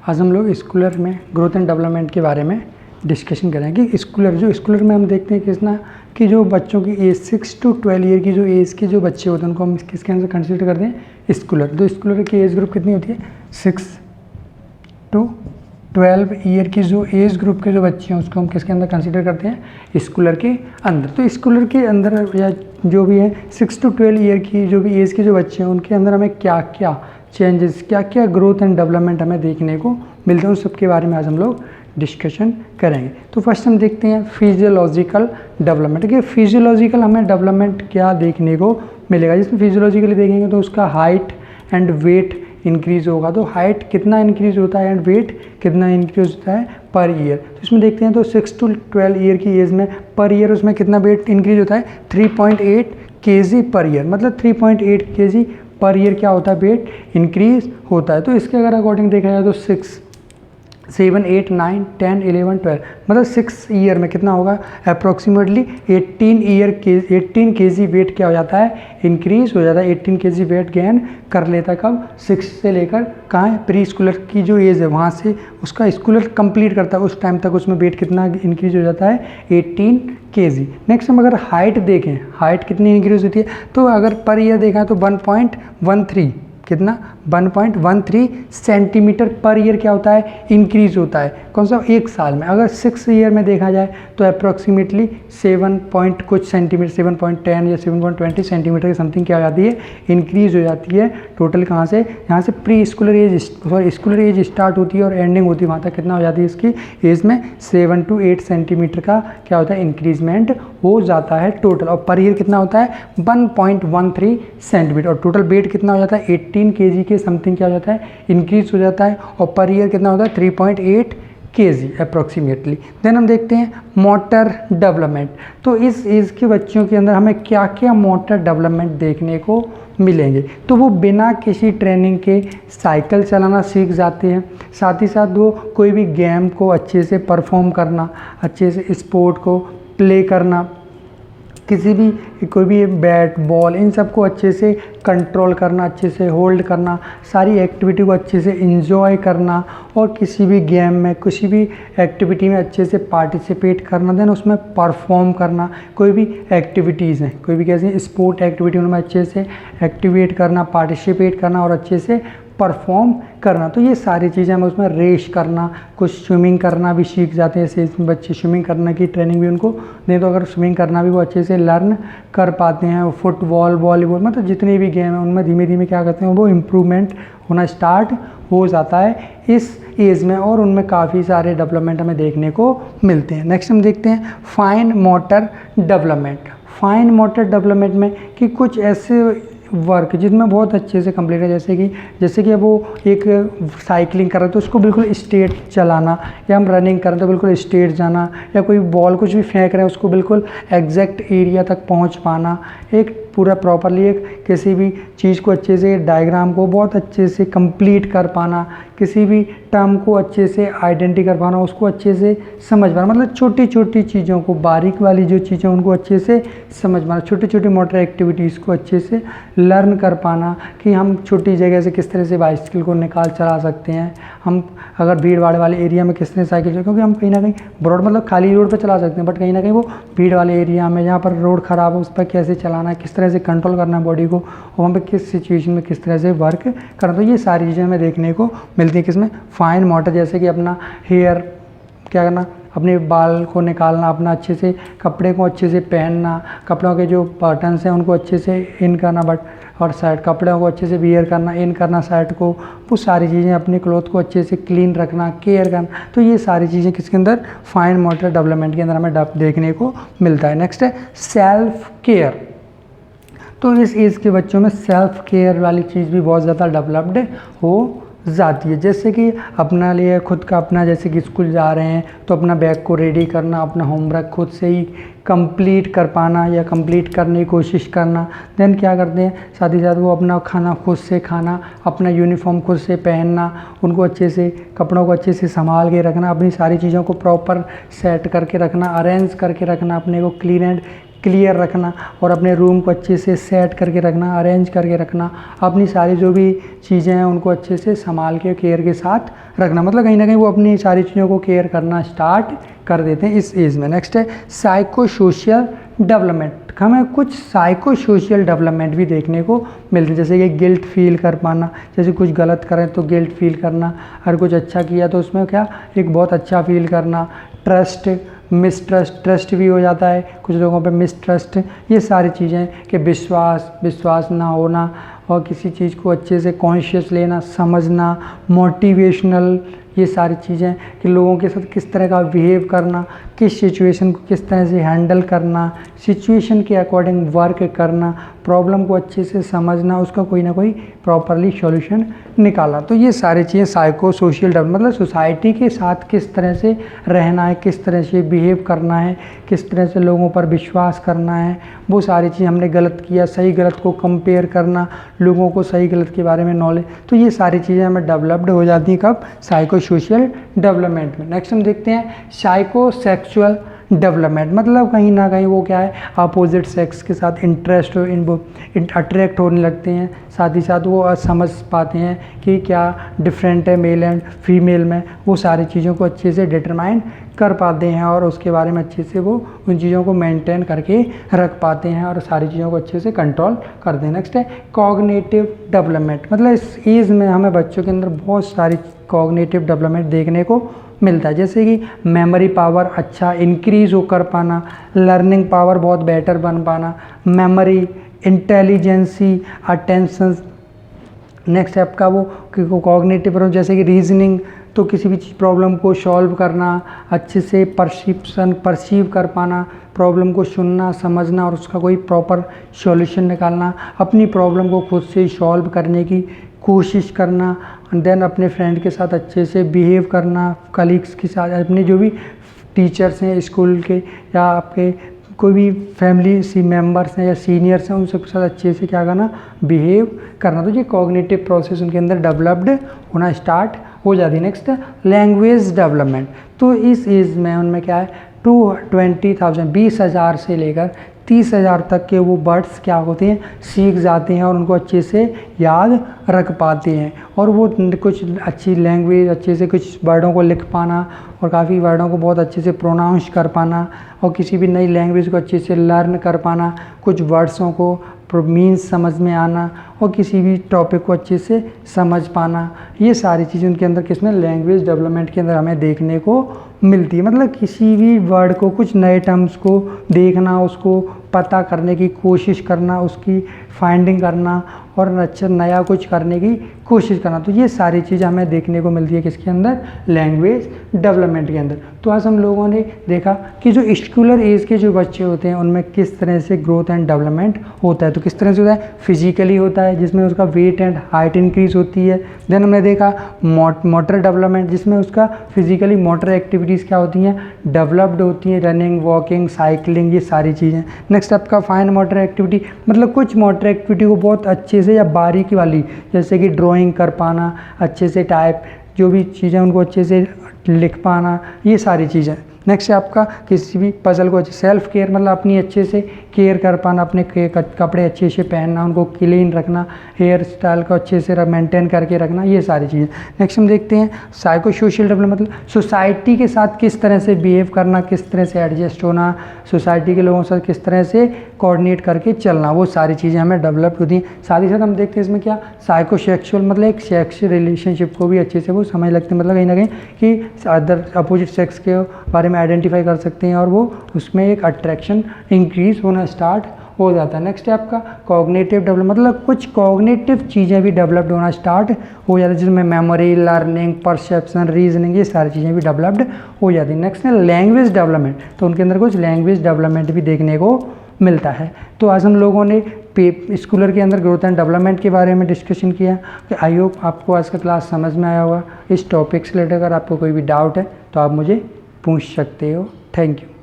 आज हम लोग स्कूलर में ग्रोथ एंड डेवलपमेंट के बारे में डिस्कशन करेंगे कि स्कूलर में हम देखते हैं कि जो बच्चों की एज 6 to 12 ईयर की जो एज के जो बच्चे होते हैं उनको हम किसके अंदर कंसिडर करते हैं स्कूलर। तो स्कूलर की एज ग्रुप कितनी होती है 6 to 12 ईयर की जो एज ग्रुप के जो बच्चे हैं उसको हम किसके अंदर कंसिडर करते हैं स्कूलर के अंदर। तो स्कूलर के अंदर या जो भी है 6 to 12 ईयर की जो भी एज के जो बच्चे हैं उनके अंदर हमें क्या क्या चेंजेस क्या क्या ग्रोथ एंड डेवलपमेंट हमें देखने को मिलते हैं उन सब के बारे में आज हम लोग डिस्कशन करेंगे। तो फर्स्ट हम देखते हैं फिजियोलॉजिकल डेवलपमेंट कि फिजियोलॉजिकल हमें डेवलपमेंट क्या देखने को मिलेगा। जिसमें फिजियोलॉजिकली देखेंगे तो उसका हाइट एंड वेट इंक्रीज़ होगा। तो हाइट कितना इंक्रीज़ होता है एंड वेट कितना इंक्रीज़ होता है पर ईयर। तो इसमें देखते हैं तो 6 to 12 ईयर की एज में पर ईयर उसमें कितना वेट इंक्रीज़ होता है 3.8 kg पर ईयर। मतलब 3.8 kg पर ईयर क्या होता है वेट इंक्रीज़ होता है। तो इसके अगर अकॉर्डिंग देखा जाए तो 6, 7, 8, 9, 10, 11, 12 मतलब 6 ईयर में कितना होगा अप्रॉक्सीमेटली 18 kg वेट क्या हो जाता है इंक्रीज़ हो जाता है। 18 kg वेट गेन कर लेता है कब 6 से लेकर कहाँ है प्री स्कूलर की जो एज है वहाँ से उसका स्कूलर कंप्लीट करता है उस टाइम तक उसमें वेट कितना इंक्रीज़ हो जाता है 18 kg। नेक्स्ट हम अगर हाइट देखें हाइट कितनी इंक्रीज़ होती है तो अगर पर ईयर देखा तो 1.13 कितना 1.13 सेंटीमीटर पर ईयर क्या होता है इंक्रीज़ होता है कौन सा एक साल में। अगर 6 ईयर में देखा जाए तो अप्रॉक्सीमेटली 7 पॉइंट कुछ सेंटीमीटर 7.10 या 7.20 सेंटीमीटर की समथिंग क्या हो जाती है इंक्रीज़ हो जाती है। टोटल कहाँ से यहाँ से preschooler age schooler age start होती है और एंडिंग होती है वहाँ तक कितना हो जाती है इसकी एज में 7 to 8 सेंटीमीटर का क्या होता है इंक्रीजमेंट हो जाता है टोटल। और पर ईयर कितना होता है 1.13 सेंटीमीटर और टोटल वेट कितना हो जाता है 18 kg के समथिंग क्या हो जाता है इंक्रीज हो जाता है। और पर ईयर कितना होता है 3.8 kg अप्रॉक्सीमेटली। देन हम देखते हैं मोटर डेवलपमेंट। तो इस एज के बच्चों के अंदर हमें क्या क्या मोटर डेवलपमेंट देखने को मिलेंगे। तो वो बिना किसी ट्रेनिंग के साइकिल चलाना सीख जाते हैं। साथ ही साथ वो कोई भी गेम को अच्छे से परफॉर्म करना अच्छे से स्पोर्ट को प्ले करना किसी भी कोई भी बैट बॉल इन सब को अच्छे से कंट्रोल करना अच्छे से होल्ड करना सारी एक्टिविटी को अच्छे से एंजॉय करना और किसी भी गेम में किसी भी एक्टिविटी में अच्छे से पार्टिसिपेट करना देन उसमें परफॉर्म करना। कोई भी एक्टिविटीज़ हैं कोई भी कैसे स्पोर्ट एक्टिविटी उनमें अच्छे से एक्टिवेट करना पार्टिसिपेट करना और अच्छे से परफॉर्म करना। तो ये सारी चीज़ें हम उसमें रेस करना कुछ स्विमिंग करना भी सीख जाते हैं। ऐसे बच्चे स्विमिंग करने की ट्रेनिंग भी उनको दें तो अगर स्विमिंग करना भी वो अच्छे से लर्न कर पाते हैं। फुटबॉल वॉलीबॉल मतलब जितने भी गेम हैं उनमें धीमे धीमे क्या करते हैं वो इम्प्रूवमेंट होना स्टार्ट हो जाता है इस एज में और उनमें काफ़ी सारे डेवलपमेंट हमें देखने को मिलते हैं। नेक्स्ट हम देखते हैं fine motor development. Fine motor development में कि कुछ ऐसे वर्क जिसमें बहुत अच्छे से कंप्लीट है जैसे कि अब वो एक साइकिलिंग कर रहे हैं तो उसको बिल्कुल स्ट्रेट चलाना या हम रनिंग कर रहे हैं तो बिल्कुल स्ट्रेट जाना या कोई बॉल कुछ भी फेंक रहे हैं उसको बिल्कुल एग्जैक्ट एरिया तक पहुंच पाना। एक पूरा प्रॉपरली एक किसी भी चीज़ को अच्छे से डायग्राम को बहुत अच्छे से कंप्लीट कर पाना किसी भी टर्म को अच्छे से आइडेंटिटी कर पाना उसको अच्छे से समझ पाना। मतलब छोटी छोटी चीज़ों को बारीक वाली जो चीज़ें उनको अच्छे से समझ पाना छोटी छोटी मोटर एक्टिविटीज़ को अच्छे से लर्न कर पाना कि हम छोटी जगह से किस तरह से बाइसिकल को निकाल चला सकते हैं। हम अगर भीड़ भाड़ वाले एरिया में किस तरह साइकिल क्योंकि हम कहीं ना कहीं ब्रॉड मतलब खाली रोड पर चला सकते हैं बट कहीं ना कहीं वो भीड़ वाले एरिया में जहाँ पर रोड ख़राब है उस पर कैसे चलाना है किस तरह से कंट्रोल करना है बॉडी को और वहाँ पे किस सिचुएशन में किस तरह से वर्क करना। तो ये सारी चीज़ें हमें देखने को मिलती है किसमें फाइन मोटर। जैसे कि अपना हेयर क्या करना अपने बाल को निकालना अपना अच्छे से कपड़े को अच्छे से पहनना कपड़ों के जो बटन्स हैं उनको अच्छे से इन करना बट और शर्ट कपड़ों को अच्छे से वियर करना इन करना शर्ट को वो सारी चीज़ें अपने क्लॉथ को अच्छे से क्लीन रखना केयर करना। तो ये सारी चीज़ें किसके अंदर फाइन मोटर डेवलपमेंट के अंदर हमें देखने को मिलता है। नेक्स्ट है सेल्फ केयर। तो इस एज के बच्चों में सेल्फ केयर वाली चीज़ भी बहुत ज़्यादा डेवलप्ड हो जाती है। जैसे कि अपना लिए खुद का अपना जैसे कि स्कूल जा रहे हैं तो अपना बैग को रेडी करना अपना होमवर्क खुद से ही कंप्लीट कर पाना या कंप्लीट करने की कोशिश करना। देन क्या करते हैं साथ ही साथ वो अपना खाना खुद से खाना अपना यूनिफॉर्म खुद से पहनना उनको अच्छे से कपड़ों को अच्छे से संभाल के रखना अपनी सारी चीज़ों को प्रॉपर सेट करके रखना अरेंज करके रखना अपने को क्लीन एंड क्लियर रखना और अपने रूम को अच्छे से सेट करके रखना, अरेंज करके रखना, अपनी सारी जो भी चीज़ें हैं उनको अच्छे से संभाल के केयर के साथ रखना। मतलब कहीं ना कहीं वो अपनी सारी चीज़ों को केयर करना स्टार्ट कर देते हैं इस एज में। नेक्स्ट है साइको सोशल डेवलपमेंट। हमें कुछ साइको सोशल डेवलपमेंट भी देखने को मिलते हैं, जैसे कि गिल्ट फील कर पाना, जैसे कुछ गलत करें तो गिल्ट फील करना, अगर कुछ अच्छा किया तो उसमें क्या एक बहुत अच्छा फील करना, ट्रस्ट ट्रस्ट भी हो जाता है कुछ लोगों पे, मिसट्रस्ट, ये सारी चीज़ें कि विश्वास ना होना और किसी चीज़ को अच्छे से कॉन्शियस लेना, समझना, मोटिवेशनल, ये सारी चीज़ें कि लोगों के साथ किस तरह का बिहेव करना, किस सिचुएशन को किस तरह से हैंडल करना, सिचुएशन के अकॉर्डिंग वर्क करना, प्रॉब्लम को अच्छे से समझना, उसका कोई ना कोई प्रॉपरली सॉल्यूशन निकालना। तो ये सारी चीज़ें साइको सोशल डेवलपमेंट, मतलब सोसाइटी के साथ किस तरह से रहना है, किस तरह से बिहेव करना है, किस तरह से लोगों पर विश्वास करना है, वो सारी चीज़, हमने गलत किया सही गलत को कंपेयर करना, लोगों को सही गलत के बारे में नॉलेज, तो ये सारी चीज़ें हमें डेवलप्ड हो जाती हैं कब, साइको सोशल डेवलपमेंट में। नेक्स्ट हम देखते हैं साइको सेक्सुअल डेवलपमेंट, मतलब कहीं ना कहीं वो क्या है, अपोजिट सेक्स के साथ इंटरेस्ट अट्रैक्ट होने लगते हैं, साथ ही साथ वो समझ पाते हैं कि क्या डिफरेंट है मेल एंड फीमेल में, वो सारी चीज़ों को अच्छे से डिटरमाइन कर पाते हैं और उसके बारे में अच्छे से वो उन चीज़ों को मेंटेन करके रख पाते हैं और सारी चीज़ों को अच्छे से कंट्रोल करते हैं। नेक्स्ट है कॉग्निटिव डेवलपमेंट, मतलब इस एज में हमें बच्चों के अंदर बहुत सारी कॉग्निटिव डेवलपमेंट देखने को मिलता है, जैसे कि मेमोरी पावर अच्छा इंक्रीज हो कर पाना, लर्निंग पावर बहुत बेटर बन पाना, मेमोरी, इंटेलिजेंसी, अटेंशन। नेक्स्ट है आपका वो कॉग्निटिव, जैसे कि रीजनिंग, तो किसी भी प्रॉब्लम को सॉल्व करना, अच्छे से परसीव कर पाना, प्रॉब्लम को सुनना समझना और उसका कोई प्रॉपर सॉल्यूशन निकालना, अपनी प्रॉब्लम को खुद से सॉल्व करने की कोशिश करना, देन अपने फ्रेंड के साथ अच्छे से बिहेव करना, कलीग्स के साथ, अपने जो भी टीचर्स हैं स्कूल के या आपके कोई भी फैमिली मेम्बर्स हैं या सीनियर्स हैं, उन सबके साथ अच्छे से क्या करना, बिहेव करना। तो ये कॉग्निटिव प्रोसेस उनके अंदर डेवलप्ड होना स्टार्ट हो जाती है। नेक्स्ट लैंग्वेज डेवलपमेंट, तो इस एज में उनमें क्या है 20,000 से लेकर 30,000 तक के वो वर्ड्स क्या होते हैं, सीख जाते हैं और उनको अच्छे से याद रख पाते हैं और वो कुछ अच्छी लैंग्वेज, अच्छे से कुछ वर्डों को लिख पाना और काफ़ी वर्डों को बहुत अच्छे से प्रोनाउंस कर पाना और किसी भी नई लैंग्वेज को अच्छे से लर्न कर पाना, कुछ वर्ड्सों को मीन्स समझ में आना और किसी भी टॉपिक को अच्छे से समझ पाना, ये सारी चीज़ें उनके अंदर किसमें, लैंग्वेज डेवलपमेंट के अंदर हमें देखने को मिलती है। मतलब किसी भी वर्ड को, कुछ नए टर्म्स को देखना, उसको पता करने की कोशिश करना, उसकी फाइंडिंग करना और अच्छा नया कुछ करने की कोशिश करना, तो ये सारी चीज़ें हमें देखने को मिलती है किसके अंदर, लैंग्वेज डेवलपमेंट के अंदर। तो आज हम लोगों ने देखा कि जो स्कूलर एज के जो बच्चे होते हैं उनमें किस तरह से ग्रोथ एंड डेवलपमेंट होता है। तो किस तरह से होता है, फिजिकली होता है जिसमें उसका वेट एंड हाइट इंक्रीज होती है। देन हमने देखा मोटर डेवलपमेंट, जिसमें उसका फिजिकली मोटर एक्टिविटीज़ क्या होती हैं, डेवलप्ड होती हैं, रनिंग, वॉकिंग, साइकिलिंग, ये सारी चीज़ें। नेक्स्ट आपका फाइन मोटर एक्टिविटी, मतलब कुछ मोटर एक्टिविटी को बहुत अच्छे से या बारीकी वाली, जैसे कि ड्राइंग कर पाना, अच्छे से टाइप, जो भी चीज़ें उनको अच्छे से लिख पाना, ये सारी चीज़ें। नेक्स्ट है आपका किसी भी पजल को सेल्फ केयर, मतलब अपनी अच्छे से केयर कर पाना, अपने कपड़े अच्छे से पहनना, उनको क्लीन रखना, हेयर स्टाइल को अच्छे से मेंटेन करके रखना, ये सारी चीज़ें। नेक्स्ट हम देखते हैं साइको सोशल डेवलपमेंट, मतलब सोसाइटी के साथ किस तरह से बिहेव करना, किस तरह से एडजस्ट होना, सोसाइटी के लोगों के साथ किस तरह से कोऑर्डिनेट करके चलना, वो सारी चीज़ें हमें डेवलप होती हैं। साथ ही साथ हम देखते हैं इसमें क्या, साइको सेक्सुअल, मतलब एक सेक्स रिलेशनशिप को भी अच्छे से वो समझ लगते हैं, मतलब कहीं ना कहीं कि अदर अपोजिट सेक्स के बारे में आइडेंटिफाई कर सकते हैं और वो उसमें एक अट्रैक्शन इंक्रीज होना स्टार्ट हो जाता है। नेक्स्ट है आपका कॉग्निटिव डेवलपमेंट, मतलब कुछ कॉग्निटिव चीज़ें भी डेवलप्ड होना स्टार्ट हो जाती है, जिसमें मेमोरी, लर्निंग, परसेप्शन, रीजनिंग, ये सारी चीज़ें भी डेवलप्ड हो जाती है। नेक्स्ट है लैंग्वेज डेवलपमेंट, तो उनके अंदर कुछ लैंग्वेज डेवलपमेंट भी देखने को मिलता है। तो आज हम लोगों ने स्कूलर के अंदर ग्रोथ एंड डेवलपमेंट के बारे में डिस्कशन किया। कि आई होप आपको आज का क्लास समझ में आया होगा। इस टॉपिक से रिलेटेड अगर आपको कोई भी डाउट है तो आप मुझे पूछ सकते हो। Thank you.